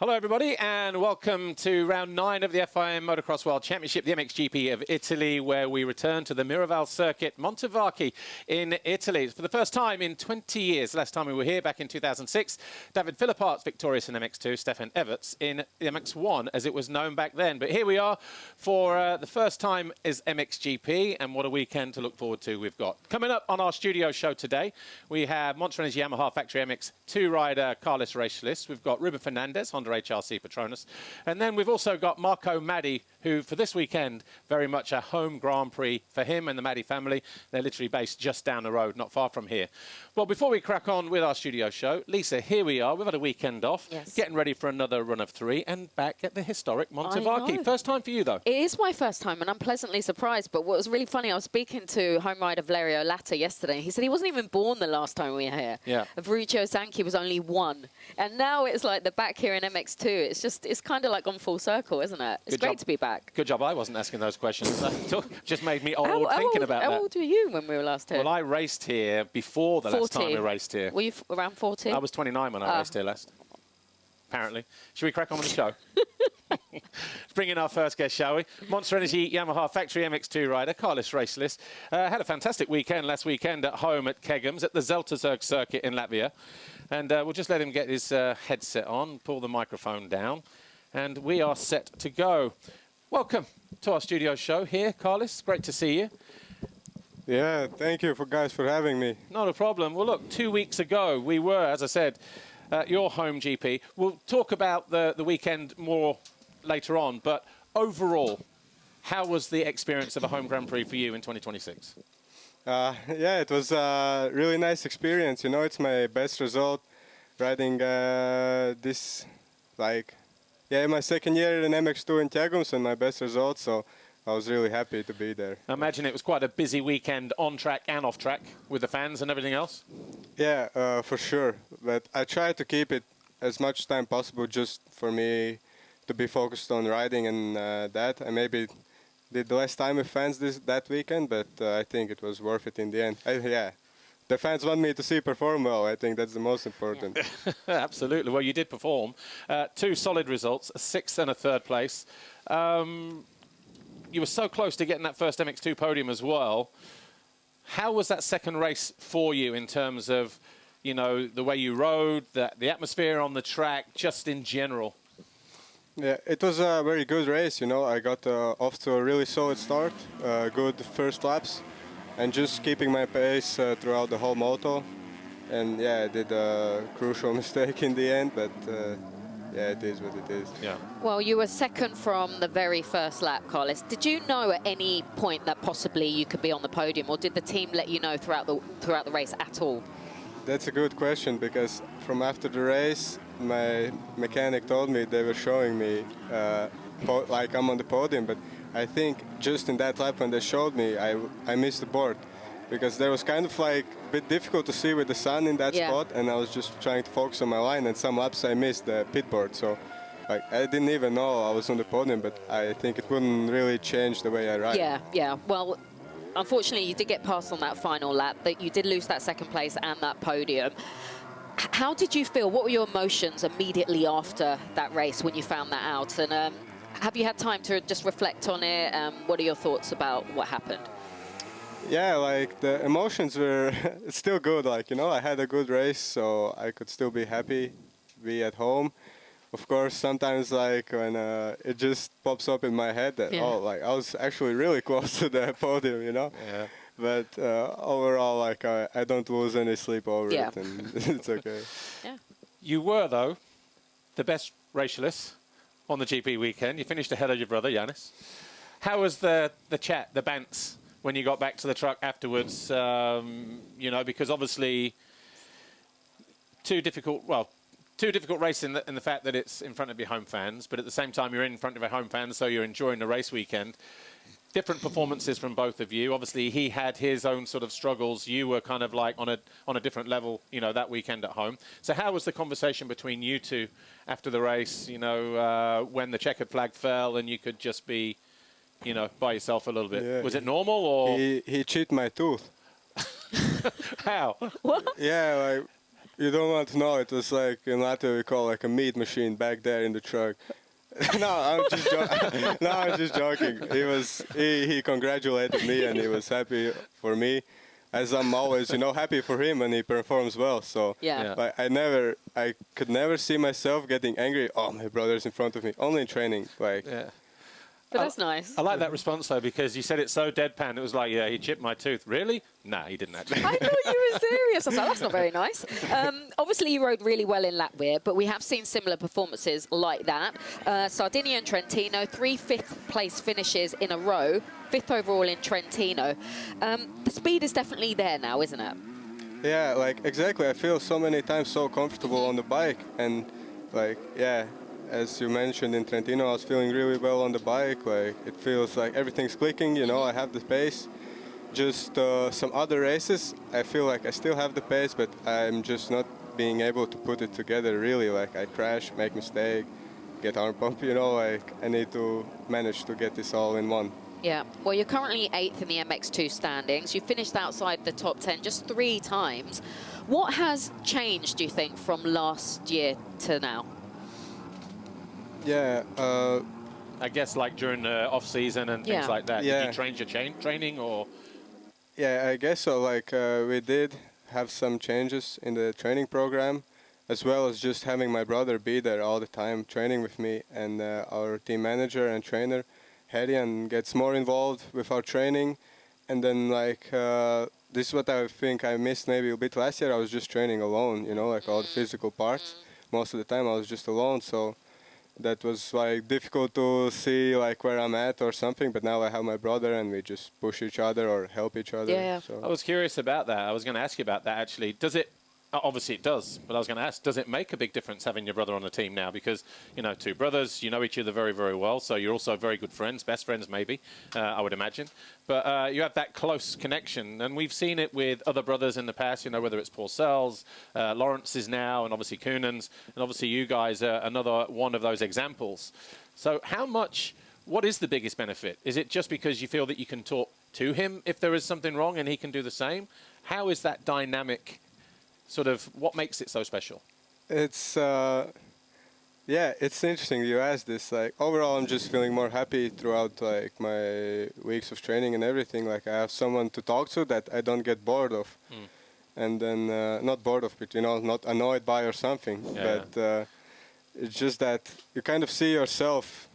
Hello, everybody, and welcome to round 9 of the FIM Motocross World Championship, the MXGP of Italy, where we return to the Miraval circuit, Montevarchi in Italy. For the first time in 20 years, last time we were here back in 2006, David Philippart's victorious in MX2, Stefan Everts in the MX1, as it was known back then. But here we are for the first time as MXGP, and what a weekend to look forward to we've got. Coming up on our studio show today, we have Monster Energy Yamaha Factory MX2 rider Karlis Reisulis. We've got Ruben Fernandez, Honda HRC Petronas. And then we've also got Marco Maddii, who for this weekend, very much a home Grand Prix for him and the Maddii family. They're literally based just down the road, not far from here. Well, before we crack on with our studio show, Lisa, here we are. We've had a weekend off, getting ready for another run of 3 and back at the historic Montevarchi. First time for you, though. It is my first time, and I'm pleasantly surprised. But what was really funny, I was speaking to home rider Valerio Latta yesterday. He said he wasn't even born the last time we were here. Yeah. Ferruccio Zanchi was only 1. And now it's like the back here in MX2. It's kind of like gone full circle, isn't it? It's great to be back. Good job I wasn't asking those questions. Just made me old thinking about that. How old were you when we were last here? Well, I raced here before the last time we raced here. Were you around 40? I was 29 when I raced here last, apparently. Should we crack on with the show? Let's bring in our first guest, shall we? Monster Energy Yamaha Factory MX2 rider, Karlis Reisulis. Had a fantastic weekend last weekend at home at Kegums at the Zelterzerg circuit in Latvia. And we'll just let him get his headset on, pull the microphone down, and we are set to go. Welcome to our studio show here, Karlis. Great to see you. Yeah, thank you guys for having me. Not a problem. Well, look, 2 weeks ago, we were, as I said, your home GP. We'll talk about the weekend more later on, but overall, how was the experience of a home Grand Prix for you in 2026? Yeah, it was a really nice experience. You know, it's my best result riding this, my second year in MX2 in Kegums and my best result, so I was really happy to be there. I imagine it was quite a busy weekend on track and off track with the fans and everything else? Yeah, for sure. But I tried to keep it as much time possible just for me to be focused on riding and that. I maybe did less time with fans that weekend, but I think it was worth it in the end. Yeah. The fans want me to perform well. I think that's the most important. Yeah. Absolutely. Well, you did perform. 2 solid results, a 6th and a 3rd place. You were so close to getting that first MX2 podium as well. How was that second race for you in terms of, you know, the way you rode, the atmosphere on the track, just in general? Yeah, it was a very good race, you know. I got off to a really solid start, good first laps, and just keeping my pace throughout the whole moto. And yeah, I did a crucial mistake in the end, but yeah, it is what it is. Yeah. Well, you were second from the very first lap, Karlis. Did you know at any point that possibly you could be on the podium, or did the team let you know throughout the race at all? That's a good question, because from after the race, my mechanic told me they were showing me like I'm on the podium, but I think just in that lap when they showed me, I missed the board, because there was kind of like a bit difficult to see with the sun in that spot, and I was just trying to focus on my line, and some laps I missed the pit board, so like I didn't even know I was on the podium, but I think it wouldn't really change the way I ride. Yeah. Well, unfortunately, you did get past on that final lap, that you did lose that second place and that podium. How did you feel? What were your emotions immediately after that race when you found that out? And have you had time to just reflect on it? What are your thoughts about what happened? Yeah, like the emotions were still good. Like, you know, I had a good race, so I could still be happy, be at home. Of course, sometimes like when it just pops up in my head that, oh, like I was actually really close to the podium, you know? Yeah. But overall, like I don't lose any sleep over it, and it's okay. Yeah. You were, though, the best racialist on the GP weekend. You finished ahead of your brother, Yannis. How was the chat, the bants, when you got back to the truck afterwards? You know, because obviously two difficult races in the fact that it's in front of your home fans, but at the same time you're in front of your home fans, so you're enjoying the race weekend. Different performances from both of you. Obviously, he had his own sort of struggles. You were kind of like on a different level, you know, that weekend at home. So how was the conversation between you two after the race, you know, when the checkered flag fell and you could just be, you know, by yourself a little bit? Yeah, was it normal, or? He chipped my tooth. How? What? Yeah, like You don't want to know. It was like in Latvia we call like a meat machine back there in the truck. No, I'm just joking. He congratulated me and he was happy for me, as I'm always happy for him when he performs well. So Yeah. like, I could never see myself getting angry. Oh, my brother's in front of me. Only in training, like. Yeah. But that's nice. I like that response, though, because you said it so deadpan. It was like, yeah, he chipped my tooth. Really? Nah, he didn't actually. I thought you were serious. I was like, that's not very nice. Obviously, you rode really well in Latvia, but we have seen similar performances like that. Sardinia and Trentino, 3 fifth-place finishes in a row, 5th overall in Trentino. The speed is definitely there now, isn't it? Yeah, like, exactly. I feel so many times so comfortable on the bike. And, like, yeah, as you mentioned in Trentino, I was feeling really well on the bike. Like, it feels like everything's clicking, I have the pace. Just some other races, I feel like I still have the pace, but I'm just not being able to put it together, really. Like, I crash, make mistake, get arm pump, like, I need to manage to get this all in one. Yeah, well, you're currently 8th in the MX2 standings. You finished outside the top 10 just 3 times. What has changed, do you think, from last year to now? Yeah, I guess like during the off-season and things like that. Yeah. Did you change your training or? yeah, I guess so. Like, we did have some changes in the training program, as well as just having my brother be there all the time training with me, and our team manager and trainer, Herian, gets more involved with our training. And then, like, this is what I think I missed maybe a bit last year. I was just training alone, like all the physical parts. Most of the time I was just alone, so that was like difficult to see like where I'm at or something. But now I have my brother and we just push each other or help each other. Yeah. So. I was curious about that. I was going to ask you about that actually. Does it? Obviously it does, but I was going to ask, does it make a big difference having your brother on the team now? Because, 2 brothers, you know each other very, very well, so you're also very good friends, best friends maybe, I would imagine. But you have that close connection, and we've seen it with other brothers in the past, whether it's Porcel's, Lawrence's now, and obviously Koonen's, and obviously you guys are another one of those examples. So what is the biggest benefit? Is it just because you feel that you can talk to him if there is something wrong and he can do the same? How is that dynamic? Sort of what makes it so special? It's it's interesting you asked this. Like, overall I'm just feeling more happy throughout like my weeks of training and everything. Like, I have someone to talk to that I don't get bored of. And then not bored of, but not annoyed by or something. Yeah. But it's just that you kind of see yourself's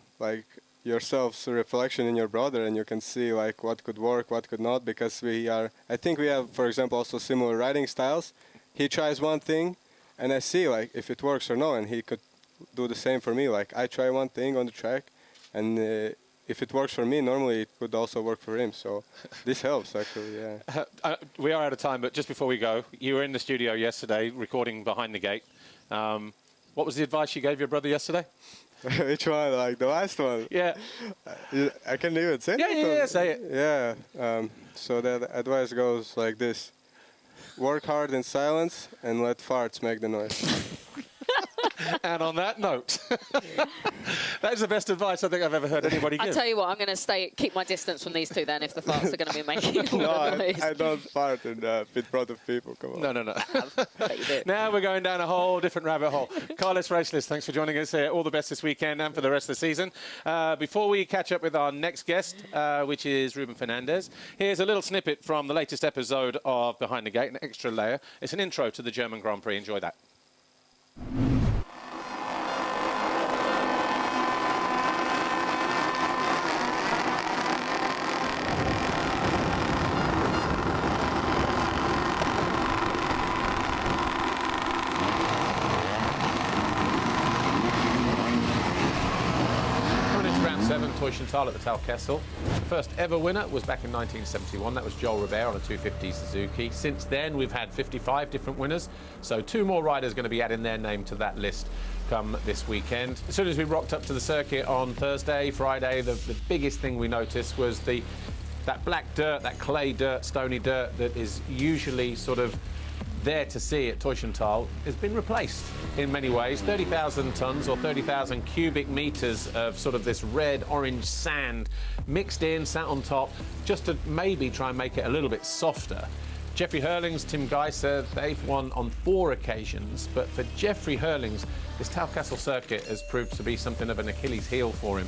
reflection in your brother, and you can see like what could work, what could not, because I think we have, for example, also similar riding styles. He tries one thing, and I see like if it works or no, and he could do the same for me. Like, I try one thing on the track, and if it works for me, normally it could also work for him. So this helps actually. Yeah. We are out of time, but just before we go, you were in the studio yesterday recording Behind the Gate. What was the advice you gave your brother yesterday? Which one? Like the last one? Yeah. I can't even say it. Yeah, say it. Yeah. So that advice goes like this. Work hard in silence and let farts make the noise. And on that note, that is the best advice I think I've ever heard anybody give. I tell you what, I'm going to keep my distance from these two then if the farts are going to be making all the noise. I don't fart in front of people. Come on. No. Bet you do. Now we're going down a whole different rabbit hole. Karlis Reisulis, thanks for joining us here. All the best this weekend and for the rest of the season. Before we catch up with our next guest, which is Ruben Fernandez, here's a little snippet from the latest episode of Behind the Gate, an extra layer. It's an intro to the German Grand Prix. Enjoy that. At the Tal Kessel. The first ever winner was back in 1971. That was Joel Robert on a 250 Suzuki. Since then, we've had 55 different winners. So 2 more riders going to be adding their name to that list come this weekend. As soon as we rocked up to the circuit on Thursday, Friday, the biggest thing we noticed was that black dirt, that clay dirt, stony dirt that is usually sort of there to see at Teufelstal has been replaced in many ways. 30,000 tons or 30,000 cubic meters of sort of this red-orange sand mixed in, sat on top, just to maybe try and make it a little bit softer. Jeffrey Hurlings, Tim Geiser, they've won on 4 occasions, but for Jeffrey Hurlings, this Taukassel circuit has proved to be something of an Achilles heel for him.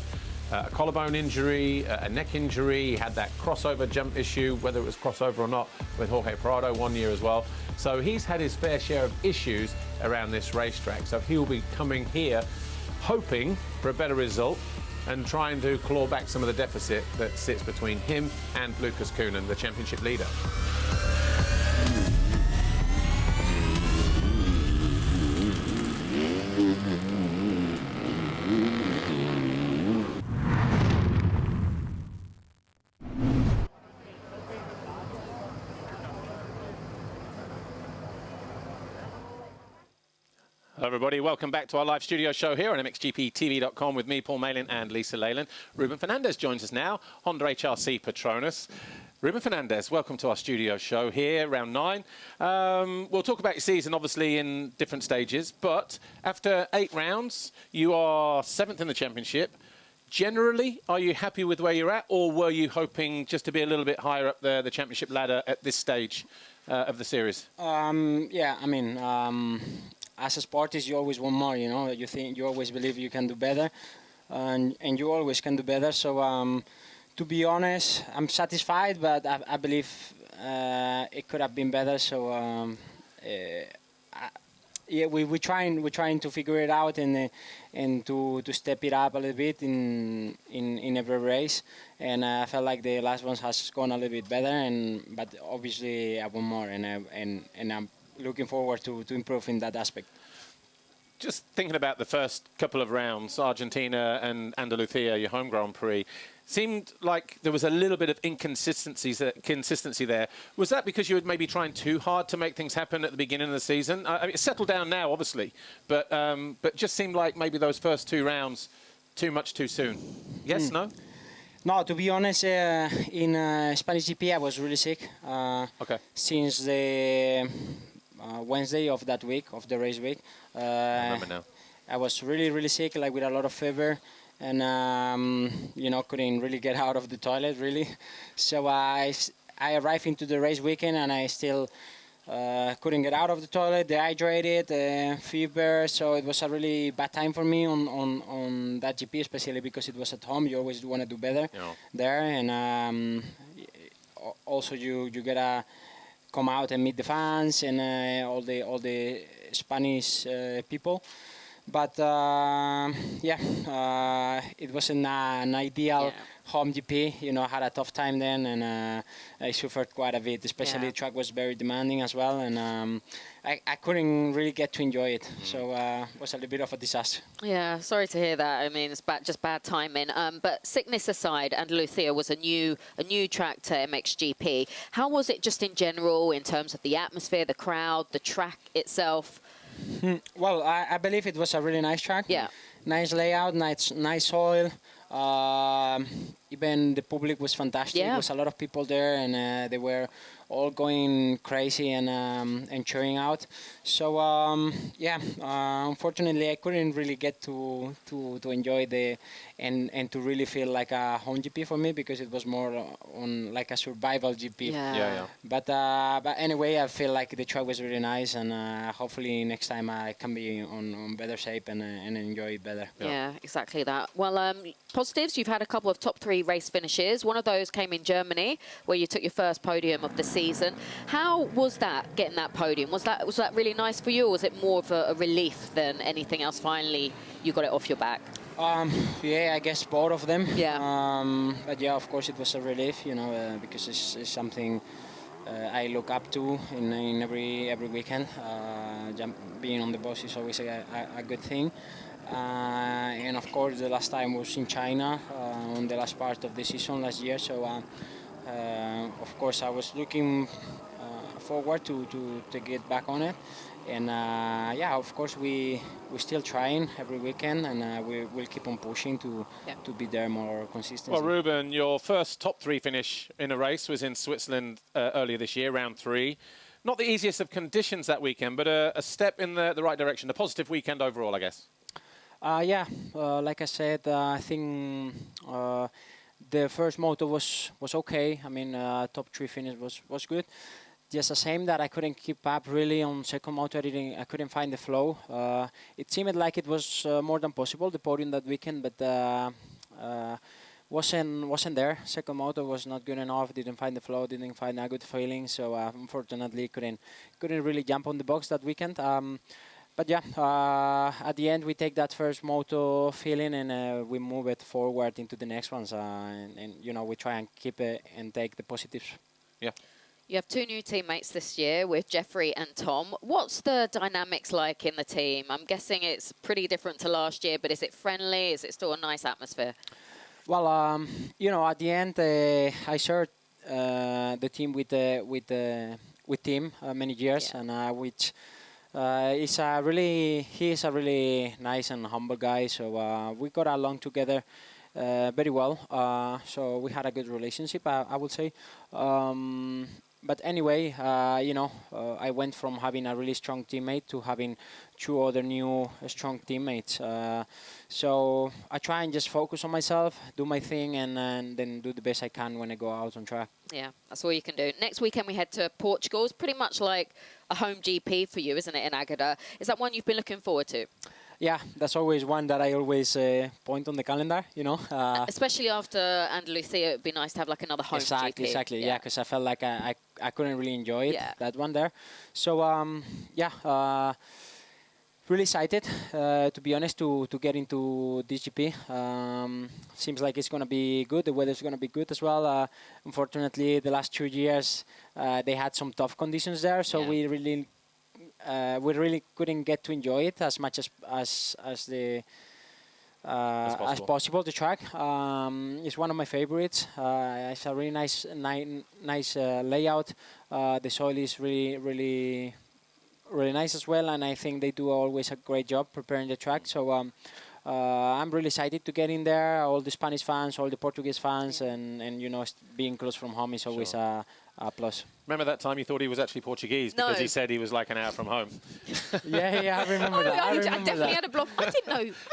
A collarbone injury, a neck injury, he had that crossover jump issue, whether it was crossover or not, with Jorge Prado 1 year as well. So he's had his fair share of issues around this racetrack. So he'll be coming here hoping for a better result and trying to claw back some of the deficit that sits between him and Lucas Kuhnen, the championship leader. Hello everybody, welcome back to our live studio show here on MXGP-TV.com with me, Paul Malin, and Lisa Leyland. Ruben Fernandez joins us now, Honda HRC Petronas. Ruben Fernandez, welcome to our studio show here, round 9. We'll talk about your season, obviously, in different stages, but after 8 rounds, you are 7th in the championship. Generally, are you happy with where you're at, or were you hoping just to be a little bit higher up the championship ladder at this stage of the series? Yeah, I mean, as a sportist, you always want more, you know. You always believe you can do better, and you always can do better. So, to be honest, I'm satisfied, but I believe it could have been better. So, yeah, we're trying to figure it out and to step it up a little bit in every race. And I felt like the last one has gone a little bit better, but obviously I want more, and I'm looking forward to improve in that aspect. Just thinking about the first couple of rounds, Argentina and Andalusia, your home Grand Prix, seemed like there was a little bit of consistency there. Was that because you were maybe trying too hard to make things happen at the beginning of the season? I mean, it's settled down now, obviously, but just seemed like maybe those first 2 rounds too much too soon. Yes, no? No, to be honest, in Spanish GP I was really sick. Okay. Since the Wednesday of that week, of the race week. I remember now. I was really, really sick, like with a lot of fever, and you know, couldn't really get out of the toilet, really. So I arrived into the race weekend, and I still couldn't get out of the toilet, dehydrated, fever. So it was a really bad time for me on that GP, especially because it was at home. You always want to do better there, and also you gotta come out and meet the fans and all the Spanish people. But yeah, it wasn't an ideal home GP. You know, I had a tough time then, and I suffered quite a bit. Especially the track was very demanding as well, and I couldn't really get to enjoy it. So it was a little bit of a disaster. Yeah, sorry to hear that. I mean, it's just bad timing. But sickness aside, Andalusia was a new track to MXGP. How was it just in general in terms of the atmosphere, the crowd, the track itself? Well, I believe it was a really nice track. Yeah. Nice layout, nice soil. Even the public was fantastic. Yeah. There was a lot of people there, and they were all going crazy and cheering out. So yeah, unfortunately, I couldn't really get to enjoy and to really feel like a home GP for me, because it was more on like a survival GP. Yeah. But anyway, I feel like the track was really nice, and hopefully next time I can be on better shape and enjoy it better. Yeah, exactly that. Well, positives, you've had a couple of top 3 race finishes. One of those came in Germany, where you took your first podium of the season. How was that, getting that podium? Was that really nice for you, or was it more of a relief than anything else? Finally, you got it off your back. Yeah, I guess both of them. Yeah. But yeah, of course it was a relief, you know, because it's something I look up to in every weekend. Being on the bus is always a good thing. And of course the last time was in China on the last part of the season last year. So of course I was looking forward to get back on it. And yeah, of course we're still trying every weekend, and we'll keep on pushing to be there more consistently. Well, Ruben, your first top 3 finish in a race was in Switzerland earlier this year, round 3. Not the easiest of conditions that weekend, but a step in the right direction. A positive weekend overall, I guess. Yeah, like I said, I think the first moto was okay. I mean, top 3 finish was good. just the same that I couldn't keep up really on second moto. I couldn't find the flow. It seemed like it was more than possible, the podium that weekend, but wasn't there. Second moto was not good enough. Didn't find the flow. Didn't find a good feeling. So unfortunately, couldn't really jump on the box that weekend. But yeah, at the end we take that first moto feeling and we move it forward into the next ones, and you know, we try and keep it and take the positives. Yeah. You have 2 new teammates this year with Jeffrey and Tom. What's the dynamics like in the team? I'm guessing it's pretty different to last year, but is it friendly? Is it still a nice atmosphere? Well, you know, at the end I shared the team with Tim many years, Yeah. and which. He is a really nice and humble guy, so we got along together very well. So we had a good relationship, I would say. But anyway, you know, I went from having a really strong teammate to having 2 other new strong teammates. So I try and just focus on myself, do my thing, and then do the best I can when I go out on track. Yeah, that's all you can do. Next weekend we head to Portugal. It's pretty much like a home GP for you, isn't it, in Agada? Is that one you've been looking forward to? Yeah, that's always one that I always point on the calendar, you know. Especially after Andalusia, it would be nice to have like another home GP. Exactly, yeah, because I felt like I couldn't really enjoy it, Yeah. that one there. So, yeah, really excited, to be honest, to get into this GP. Seems like it's going to be good. The weather's going to be good as well. Unfortunately, the last 2 years, they had some tough conditions there, so Yeah. we really couldn't get to enjoy it as much as possible. The track is one of my favorites. It's a really nice layout. The soil is really nice as well, and I think they do always a great job preparing the track. So I'm really excited to get in there. All the Spanish fans, all the Portuguese fans, and you know, being close from home is always a plus. Remember that time you thought he was actually Portuguese No. because he said he was like an hour from home? Yeah, I remember that. I I remember definitely that. had a block. I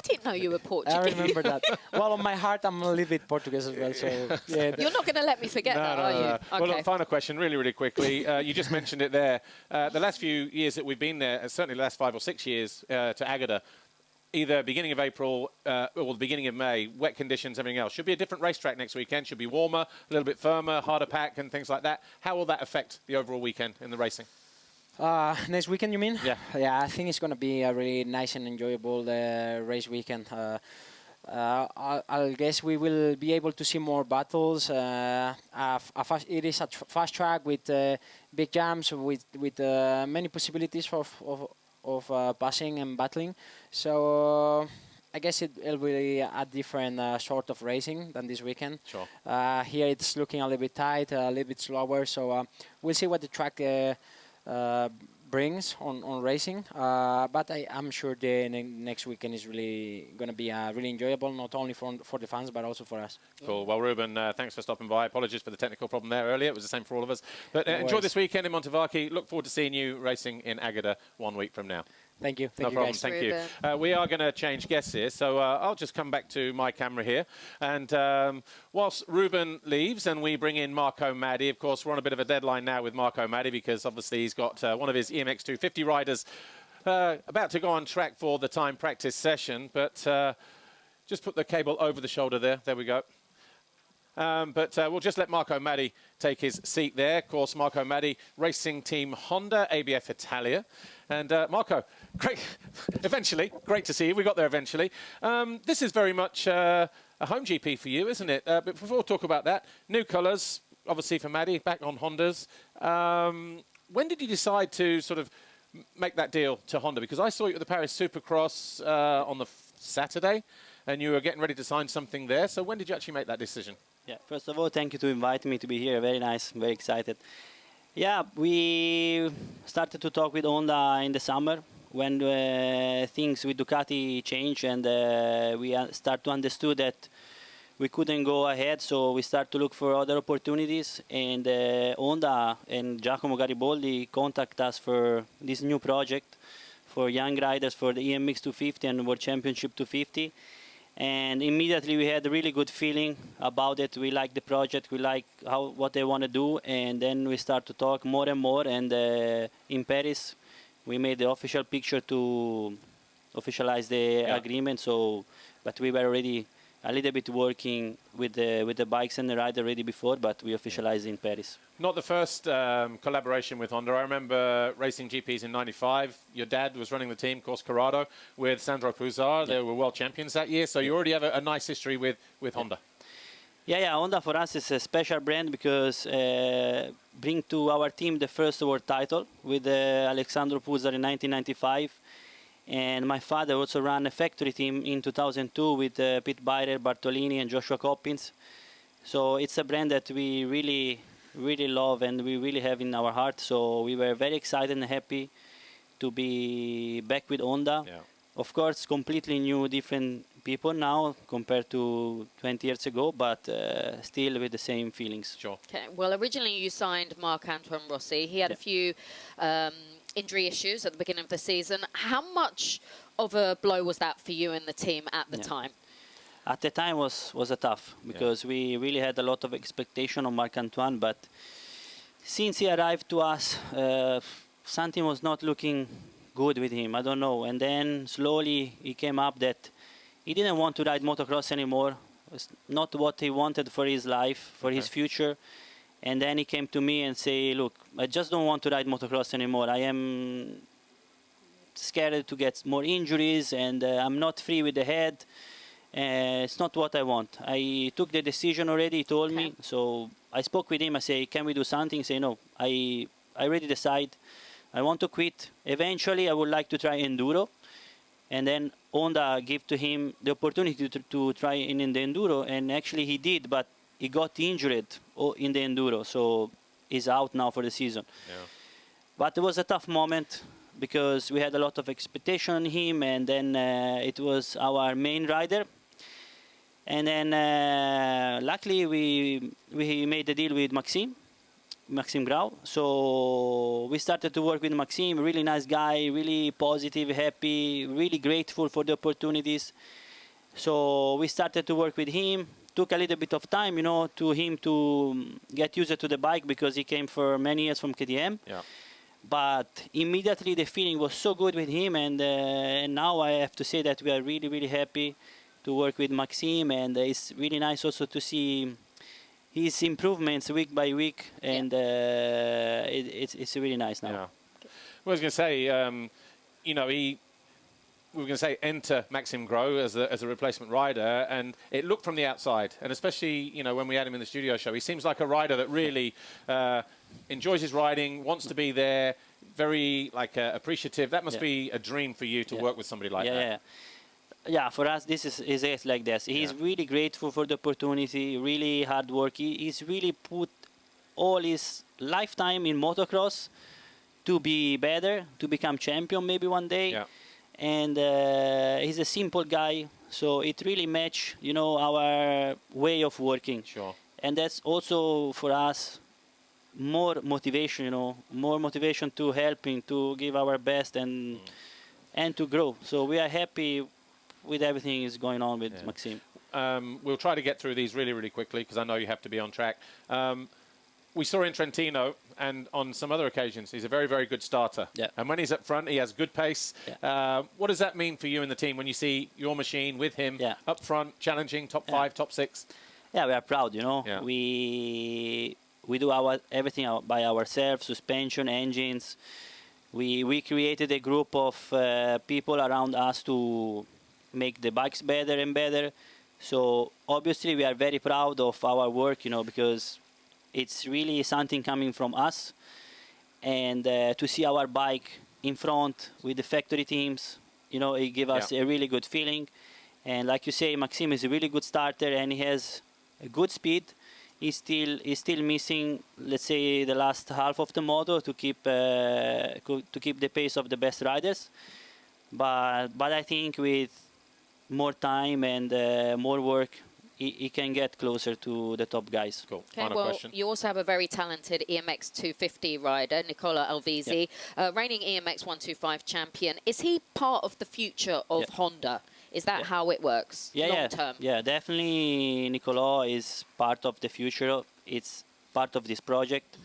didn't know you were Portuguese. I remember that. Well, on my heart, I'm a little bit Portuguese as well. So yeah. You're not going to let me forget that, are you? Well, Okay. look, final question, really quickly. You just mentioned it there. The last few years that we've been there, certainly the last 5 or 6 years to Agada, either beginning of April or the beginning of May, wet conditions, everything else. Should be a different racetrack next weekend. Should be warmer, a little bit firmer, harder pack and things like that. How will that affect the overall weekend in the racing? Next weekend, you mean? Yeah. Yeah, I think it's going to be a really nice and enjoyable race weekend. I guess we will be able to see more battles. It is a fast track with big jumps, with many possibilities of passing and battling. So I guess it'll be a different sort of racing than this weekend. Sure. Here it's looking a little bit tight, a little bit slower. So we'll see what the track brings on racing. But I'm sure the next weekend is really going to be really enjoyable, not only for the fans, but also for us. Cool. Well, Ruben, thanks for stopping by. Apologies for the technical problem there earlier. It was the same for all of us. But enjoy this weekend in Montevarchi. Look forward to seeing you racing in Agada 1 week from now. Thank you. No Thank you, problem. guys. Thank you. We are going to change guests here, so I'll just come back to my camera here. And whilst Ruben leaves and we bring in Marco Maddii, of course, we're on a bit of a deadline now with Marco Maddii because obviously he's got one of his EMX250 riders about to go on track for the time practice session. But just put the cable over the shoulder there. There we go. But we'll just let Marco Maddii take his seat there. Of course, Marco Maddii, racing team Honda, ABF Italia. And Marco, great to see you. We got there eventually. This is very much a home GP for you, isn't it? But before we talk about that, new colours, obviously for Maddii, back on Hondas. When did you decide to sort of make that deal to Honda? Because I saw you at the Paris Supercross on the Saturday, and you were getting ready to sign something there. So when did you actually make that decision? Yeah, first of all, thank you to invite me to be here. Very nice, very excited. Yeah, we started to talk with Honda in the summer when things with Ducati changed, and we start to understand that we couldn't go ahead, so we start to look for other opportunities, and Honda and Giacomo Gariboldi contact us for this new project for young riders for the EMX 250 and World Championship 250. And immediately we had a really good feeling about it. We like the project, we like what they want to do, and then we start to talk more and more. And in Paris, we made the official picture to officialize the agreement. So, but we were already a little bit working with the bikes and the ride already before, but we officialized in Paris. Not the first collaboration with Honda. I remember racing GPs in '95. Your dad was running the team, of course, Corrado, with Sandro Puzar. They were world champions that year. So you already have a nice history with Honda. Yeah, Honda for us is a special brand because bring to our team the first world title with Alexandro Puzar in 1995. And my father also ran a factory team in 2002 with Pete Byrer, Bartolini, and Joshua Coppins. So it's a brand that we really, really love and we really have in our heart. So we were very excited and happy to be back with Honda. Yeah. Of course, completely new, different people now compared to 20 years ago, but still with the same feelings. Sure. Okay. Well, originally you signed Marc-Antoine Rossi. He had a few injury issues at the beginning of the season. How much of a blow was that for you and the team at the time? At the time was a tough because we really had a lot of expectation on Marc-Antoine, but since he arrived to us, something was not looking good with him. I don't know. And then slowly he came up that he didn't want to ride motocross anymore. It's not what he wanted for his life, for his future. And then he came to me and say, look, I just don't want to ride motocross anymore. I am scared to get more injuries and I'm not free with the head. It's not what I want. I took the decision already, he told me. So I spoke with him. I say, can we do something? He say, no, I already decide. I want to quit. Eventually, I would like to try enduro. And then Honda gave to him the opportunity to try in the enduro. And actually he did, but he got injured in the enduro, so he's out now for the season. Yeah. But it was a tough moment because we had a lot of expectation on him, and then it was our main rider. And then luckily we made a deal with Maxime Grau. So we started to work with Maxime, really nice guy, really positive, happy, really grateful for the opportunities. So we started to work with him. Took a little bit of time, you know, to him to get used to the bike because he came for many years from KTM. Yeah. But immediately the feeling was so good with him, and now I have to say that we are really, really happy to work with Maxime, and it's really nice also to see his improvements week by week, and it's really nice now. Yeah. Well, I was going to say, you know, we were going to say enter Maxime Gros as a replacement rider, and it looked from the outside, and especially, you know, when we had him in the studio show, he seems like a rider that really enjoys his riding, wants to be there, very appreciative. That must be a dream for you to work with somebody like that. Yeah, for us this is like this. He's really grateful for the opportunity, really hard work. He's really put all his lifetime in motocross to be better, to become champion maybe one day. Yeah. And he's a simple guy, so it really matches, you know, our way of working. Sure. And that's also for us more motivation, you know, more motivation to helping, to give our best and to grow. So we are happy with everything is going on with Maxime. We'll try to get through these really, really quickly because I know you have to be on track. We saw in Trentino and on some other occasions, he's a very, very good starter. Yeah. And when he's up front, he has good pace. Yeah. What does that mean for you and the team when you see your machine with him up front, challenging, top 5, top 6? Yeah, we are proud, you know. Yeah. We do everything by ourselves, suspension, engines. We created a group of people around us to make the bikes better and better. So obviously we are very proud of our work, you know, because it's really something coming from us, and to see our bike in front with the factory teams, you know, it gives us a really good feeling. And like you say, Maxime is a really good starter and he has a good speed. He's still missing, let's say, the last half of the motor to keep the pace of the best riders. But I think with more time and more work, he can get closer to the top guys. Cool. Okay, Final question. You also have a very talented EMX 250 rider, Nicola Alvisi, reigning EMX 125 champion. Is he part of the future of Honda? Is that how it works long term? Yeah, definitely Nicolò is part of the future. It's part of this project.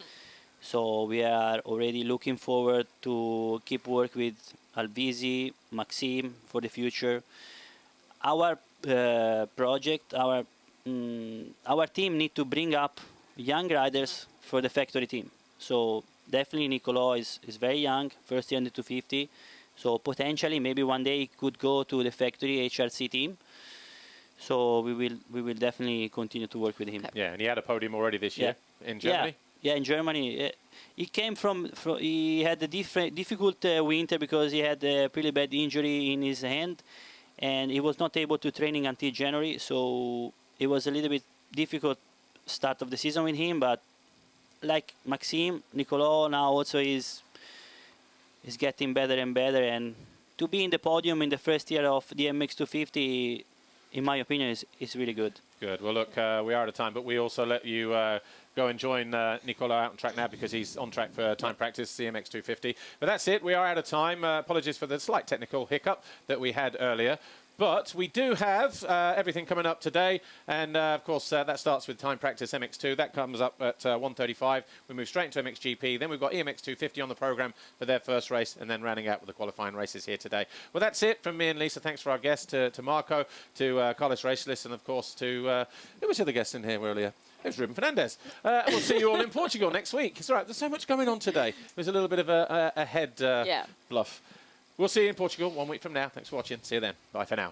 So we are already looking forward to keep work with Alvisi, Maxime for the future. Our project, our team need to bring up young riders for the factory team. So definitely Nicolò is very young, first year in the 250. So potentially maybe one day he could go to the factory HRC team. So we will definitely continue to work with him. Yeah, and he had a podium already this year in Germany. Yeah, in Germany. He came from he had a difficult winter because he had a pretty bad injury in his hand, and he was not able to training until January. So it was a little bit difficult start of the season with him. But like Maxime, Nicolò now also is getting better and better, and to be in the podium in the first year of the MX250, in my opinion, is really good. Good. Well, look, we are out of time, but we also let you go and join Nicolò out on track now because he's on track for time practice, CMX 250. But that's it. We are out of time. Apologies for the slight technical hiccup that we had earlier. But we do have everything coming up today. And, of course, that starts with time practice MX2. That comes up at 1:35. We move straight into MXGP. Then we've got EMX 250 on the programme for their first race, and then rounding out with the qualifying races here today. Well, that's it from me and Lisa. Thanks for our guests, to Marco, to Karlis Reisulis, and, of course, to... who was the other guest in here earlier? It was Ruben Fernandez. We'll see you all in Portugal next week. It's all right. There's so much going on today. It was a little bit of a head bluff. We'll see you in Portugal 1 week from now. Thanks for watching. See you then. Bye for now.